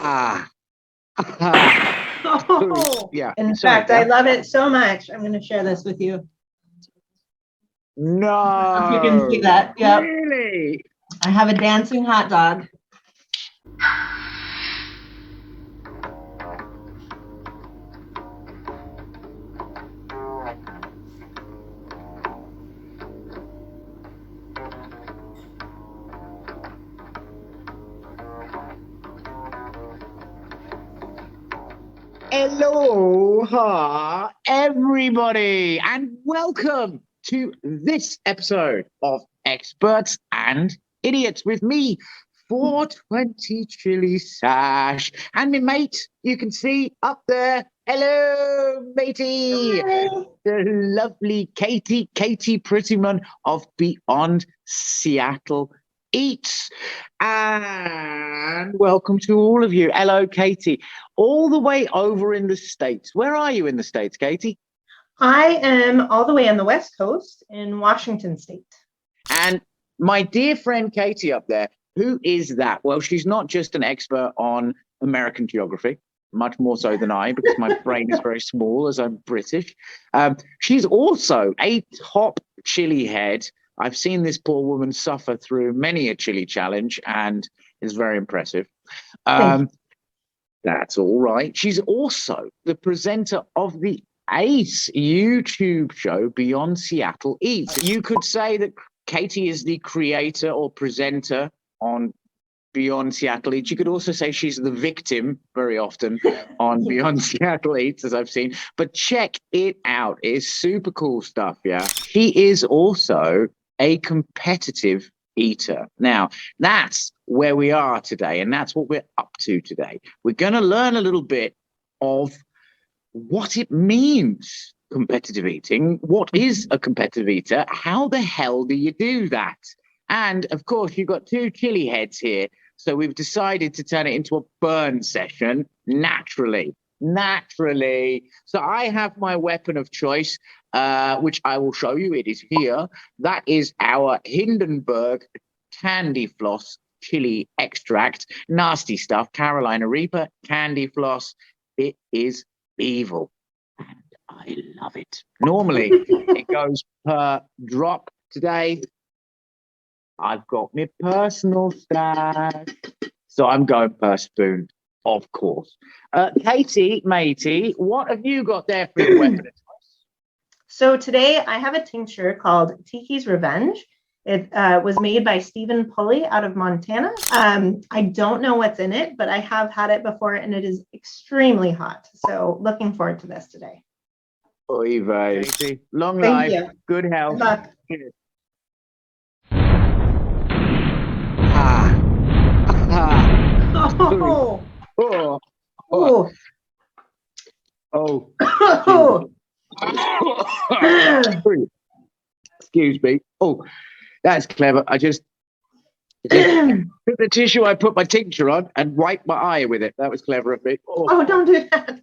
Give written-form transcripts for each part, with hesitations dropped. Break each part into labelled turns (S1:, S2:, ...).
S1: Ah, ah.
S2: Oh,
S1: Yeah,
S2: in
S1: sorry,
S2: fact, I
S1: yeah.
S2: love it so much. I'm going to share this with you. I don't know if you can see
S1: No,
S2: that. Yep.
S1: really?
S2: I have a dancing hot dog.
S1: Aloha, everybody, and welcome to this episode of Experts and Idiots with me, 420 Chili Sash, and my mate, you can see up there. Hello, matey.
S2: Hi.
S1: The lovely Katie Prettyman of Beyond Seattle Eats. And welcome to all of you. Hello, Katie. All the way over in the States. Where are you in the States, Katie?
S2: I am all the way on the West Coast in Washington State.
S1: And my dear friend Katie up there, who is that? Well, she's not just an expert on American geography, much more so than I, because my brain is very small as I'm British. She's also a top chili head. I've seen this poor woman suffer through many a chili challenge, and it's very impressive.
S2: Thank you.
S1: That's all right. She's also the presenter of the Ace YouTube show Beyond Seattle Eats. You could say that Katie is the creator or presenter on Beyond Seattle Eats. You could also say she's the victim very often on Beyond Seattle Eats, as I've seen. But check it out. It's super cool stuff, yeah. She is also a competitive eater. Now, that's where we are today, and that's what we're up to today. We're going to learn a little bit of what it means, competitive eating. What is a competitive eater? How the hell do you do that? And of course, you've got two chili heads here. So we've decided to turn it into a burn session naturally. Naturally. So I have my weapon of choice, which I will show you. It is here. That is our Hindenburg candy floss chili extract. Nasty stuff. Carolina Reaper candy floss. It is evil. And I love it. Normally, it goes per drop. Today, I've got my personal stash. So I'm going per spoon, of course. Katie, matey, what have you got there for your weapon?
S2: So today I have a tincture called Tiki's Revenge. It was made by Stephen Pulley out of Montana. I don't know what's in it, but I have had it before and it is extremely hot. So looking forward to this today.
S1: Oy vey. Katie, long
S2: Thank
S1: life,
S2: you.
S1: good health.
S2: Good luck.
S1: Cheers. Ah, ah,
S2: Oh,
S1: oh,
S2: oh,
S1: oh,
S2: oh.
S1: excuse me. Oh, that's clever. I just took the tissue I put my tincture on and wiped my eye with it. That was clever of me.
S2: Oh, don't do that.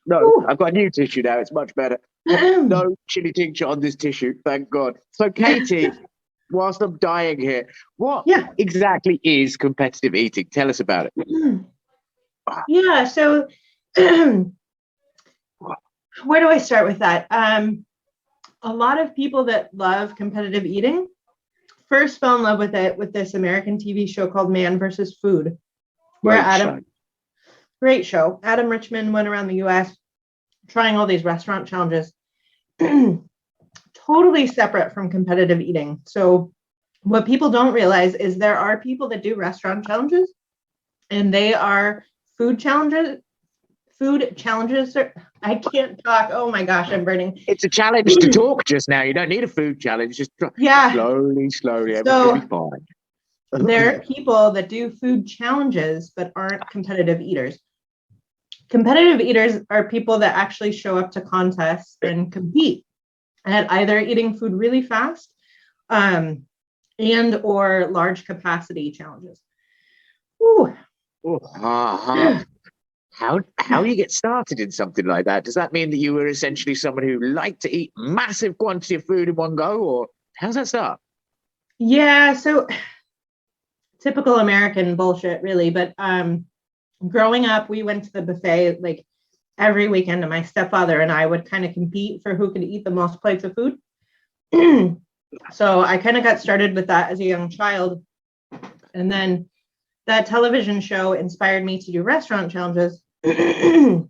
S1: No,
S2: Ooh.
S1: I've got a new tissue now. It's much better. No chili tincture on this tissue, thank God. So, Katie, whilst I'm dying here, what exactly is competitive eating? Tell us about it.
S2: Yeah, so where do I start with that? A lot of people that love competitive eating first fell in love with it with this American TV show called Man versus Food, where great show. Adam Richman went around the US trying all these restaurant challenges, totally separate from competitive eating. So what people don't realize is there are people that do restaurant challenges and they are food challenges. I can't talk. Oh my gosh, I'm burning.
S1: It's a challenge to talk just now. You don't need a food challenge. Just slowly. Everything will be fine.
S2: There are people that do food challenges but aren't competitive eaters. Competitive eaters are people that actually show up to contests and compete at either eating food really fast and or large capacity challenges. Ooh.
S1: How do you get started in something like that? Does that mean that you were essentially someone who liked to eat massive quantity of food in one go, or how's that start?
S2: Yeah, so typical American bullshit, really. But growing up, we went to the buffet like every weekend, and my stepfather and I would kind of compete for who could eat the most plates of food. So I kind of got started with that as a young child. And then that television show inspired me to do restaurant challenges. And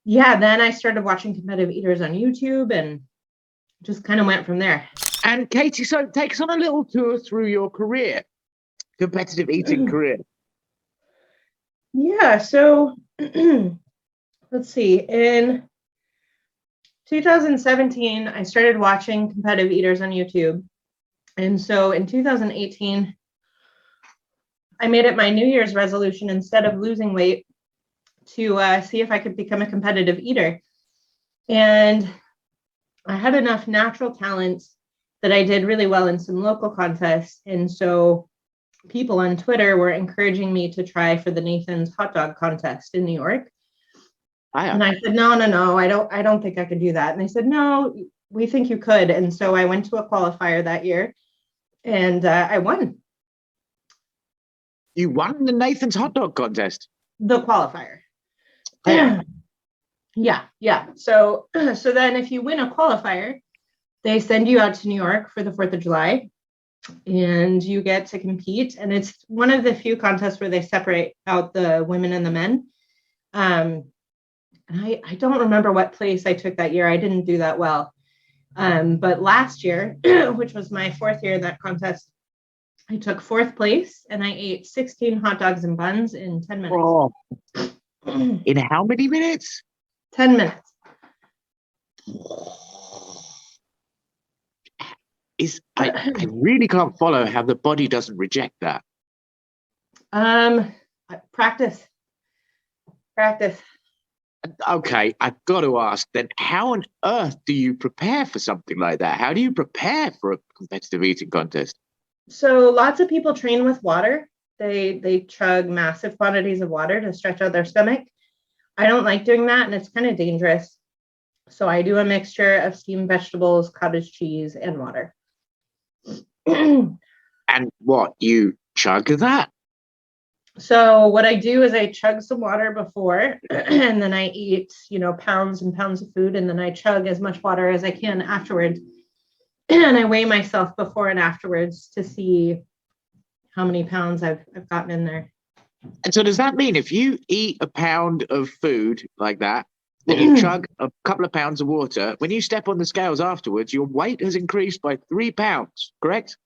S2: yeah, then I started watching competitive eaters on YouTube and just kind of went from there.
S1: And Katie, so take us on a little tour through your career, competitive eating career.
S2: Yeah, so let's see. In 2017, I started watching competitive eaters on YouTube. And so in 2018, I made it my New Year's resolution, instead of losing weight, to see if I could become a competitive eater. And I had enough natural talents that I did really well in some local contests. And so people on Twitter were encouraging me to try for the Nathan's hot dog contest in New York. And I said, no, I don't think I could do that. And they said, no, we think you could. And so I went to a qualifier that year, and I won.
S1: You won the Nathan's hot dog contest?
S2: The qualifier. Yeah. So then if you win a qualifier, they send you out to New York for the 4th of July, and you get to compete. And it's one of the few contests where they separate out the women and the men. And I don't remember what place I took that year. I didn't do that well. But last year, which was my 4th year in that contest, I took 4th place, and I ate 16 hot dogs and buns in 10 minutes.
S1: Oh. In how many minutes?
S2: 10 minutes.
S1: I really can't follow how the body doesn't reject that.
S2: Practice.
S1: Okay, I've got to ask then, how on earth do you prepare for something like that? How do you prepare for a competitive eating contest?
S2: So lots of people train with water. They chug massive quantities of water to stretch out their stomach. I don't like doing that, and it's kind of dangerous. So I do a mixture of steamed vegetables, cottage cheese, and water.
S1: And what, you chug that?
S2: So what I do is I chug some water before, and then I eat, pounds and pounds of food, and then I chug as much water as I can afterwards. And I weigh myself before and afterwards to see how many pounds I've gotten in there.
S1: And so does that mean if you eat a pound of food like that, then you chug a couple of pounds of water, when you step on the scales afterwards, your weight has increased by 3 pounds, correct?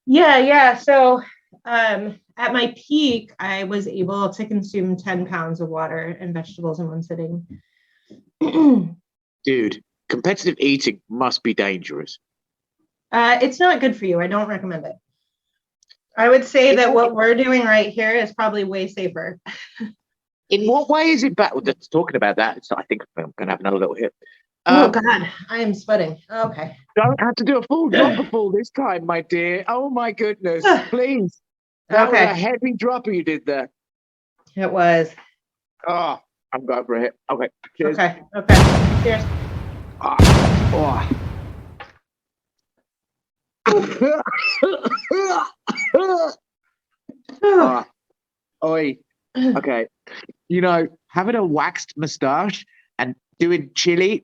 S2: Yeah. So at my peak, I was able to consume 10 pounds of water and vegetables in one sitting.
S1: Dude, competitive eating must be dangerous.
S2: It's not good for you. I don't recommend it. I would say that what we're doing right here is probably way safer.
S1: In what way is it bad? Well, just talking about that, I think I'm going to have another little hit.
S2: Oh, God, I am sweating. Okay.
S1: Don't have to do a full dropper full this time, my dear. Oh, my goodness. Please. That was a heavy dropper you did there.
S2: It was.
S1: Oh, I'm going for a hit. Okay. Cheers.
S2: Okay. Cheers.
S1: Oi. Okay. Having a waxed moustache and doing Chilli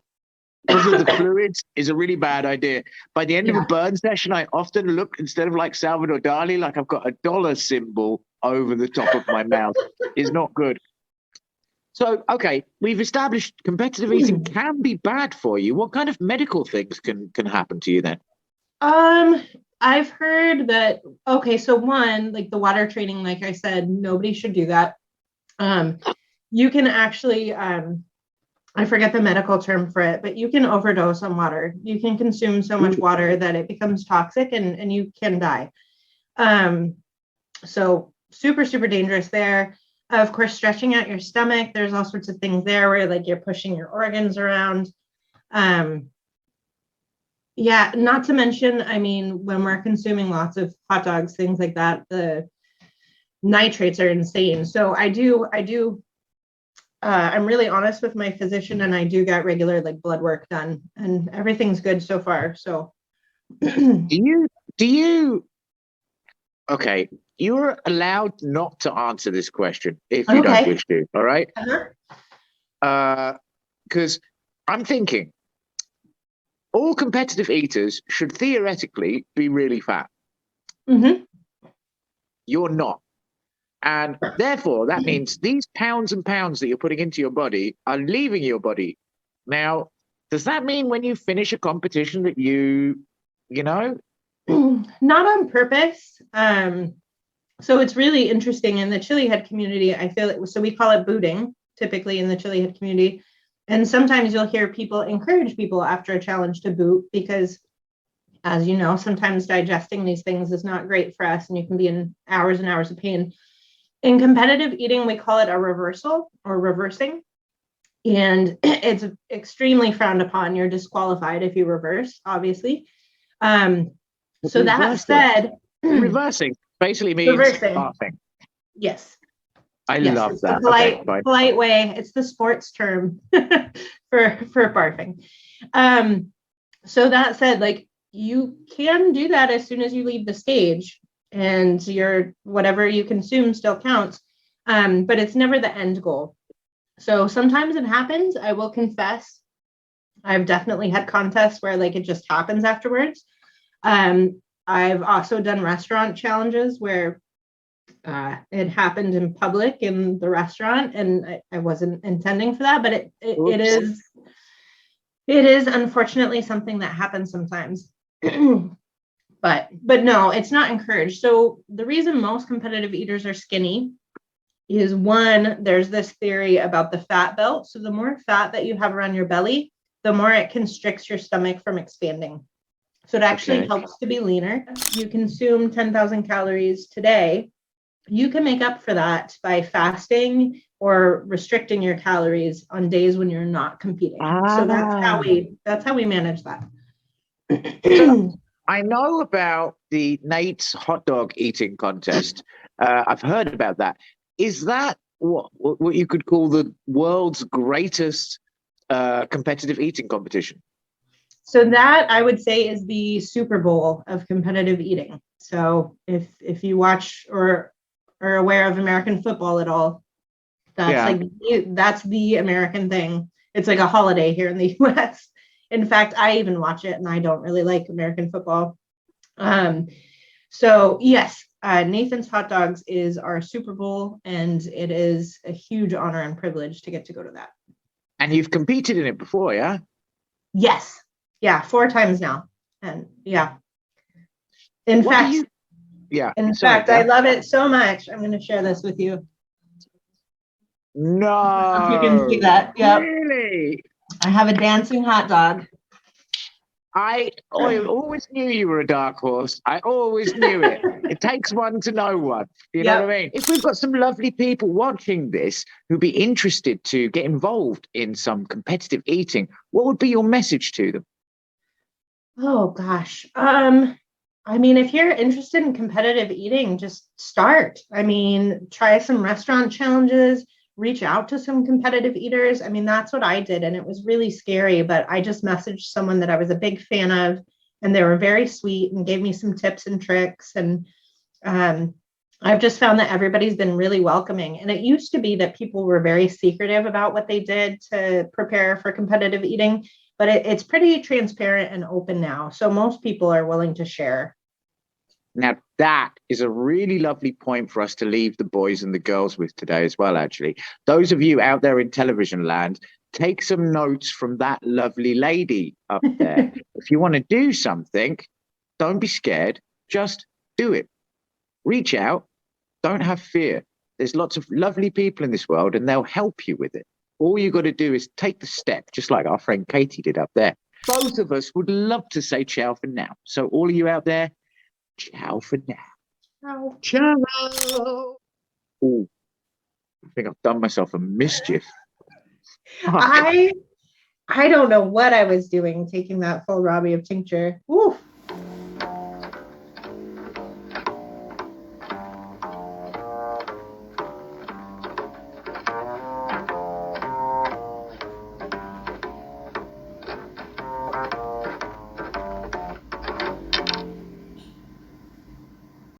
S1: because of the fluids is a really bad idea. By the end of a burn session, I often look, instead of like Salvador Dali, like I've got a dollar symbol over the top of my mouth. It's not good. So, okay, we've established competitive eating can be bad for you. What kind of medical things can happen to you then?
S2: I've heard that, so one, like the water training, like I said, nobody should do that. You can actually, I forget the medical term for it, but you can overdose on water. You can consume so much water that it becomes toxic and you can die. So super, super dangerous there. Of course, stretching out your stomach, there's all sorts of things there where like you're pushing your organs around. Yeah, not to mention, I mean, when we're consuming lots of hot dogs, things like that, the nitrates are insane. So I'm really honest with my physician, and I do get regular like blood work done, and everything's good so far. So
S1: do you Okay, you're allowed not to answer this question if you don't
S2: Okay.
S1: wish to. All right.
S2: Uh-huh.
S1: Because I'm thinking all competitive eaters should theoretically be really fat.
S2: Mm-hmm.
S1: You're not. And therefore, that means these pounds and pounds that you're putting into your body are leaving your body. Now, does that mean when you finish a competition that you know?
S2: Not on purpose. So it's really interesting in the chili head community. I feel it. So we call it booting typically in the chili head community. And sometimes you'll hear people encourage people after a challenge to boot because, as you know, sometimes digesting these things is not great for us and you can be in hours and hours of pain. In competitive eating, we call it a reversal or reversing. And it's extremely frowned upon. You're disqualified if you reverse, obviously. So that
S1: Reversing.
S2: said,
S1: Reversing basically means
S2: reversing.
S1: barfing.
S2: Yes.
S1: I
S2: Yes,
S1: love
S2: it's the
S1: that. Okay, fine.
S2: polite way. It's the sports term for barfing. So that said, like you can do that as soon as you leave the stage, and your whatever you consume still counts. But it's never the end goal. So sometimes it happens. I will confess, I've definitely had contests where like it just happens afterwards. I've also done restaurant challenges where it happened in public in the restaurant, and I wasn't intending for that, but it is unfortunately something that happens sometimes. but no, it's not encouraged. So the reason most competitive eaters are skinny is one, there's this theory about the fat belt. So the more fat that you have around your belly, the more it constricts your stomach from expanding. So it actually helps to be leaner. You consume 10,000 calories today. You can make up for that by fasting or restricting your calories on days when you're not competing. So that's how we manage that.
S1: So I know about the Nate's hot dog eating contest. I've heard about that. Is that what you could call the world's greatest competitive eating competition?
S2: So that I would say is the Super Bowl of competitive eating. So if you watch or are aware of American football at all, that's the American thing. It's like a holiday here in the US. In fact, I even watch it and I don't really like American football. So yes, Nathan's Hot Dogs is our Super Bowl, and it is a huge honor and privilege to get to go to that.
S1: And you've competed in it before, yeah?
S2: Yes. Yeah, 4 times now. And yeah. In fact, I love it so much. I'm going to share this with you.
S1: No.
S2: If you can see that. Yep.
S1: Really?
S2: I have a dancing hot dog.
S1: I always knew you were a dark horse. I always knew it. It takes one to know one. You know what I mean? If we've got some lovely people watching this who'd be interested to get involved in some competitive eating, what would be your message to them?
S2: Oh gosh. I mean, if you're interested in competitive eating, just start. I mean, try some restaurant challenges, reach out to some competitive eaters. I mean, that's what I did. And it was really scary, but I just messaged someone that I was a big fan of, and they were very sweet and gave me some tips and tricks. And I've just found that everybody's been really welcoming. And it used to be that people were very secretive about what they did to prepare for competitive eating, but it's pretty transparent and open now. So most people are willing to share.
S1: Now, that is a really lovely point for us to leave the boys and the girls with today as well, actually. Those of you out there in television land, take some notes from that lovely lady up there. If you want to do something, don't be scared. Just do it. Reach out. Don't have fear. There's lots of lovely people in this world and they'll help you with it. All you got to do is take the step, just like our friend Katie did up there. Both of us would love to say ciao for now. So all of you out there, ciao for now. Ciao. Oh, I think I've done myself a mischief.
S2: I don't know what I was doing taking that full Robbie of tincture. Oof.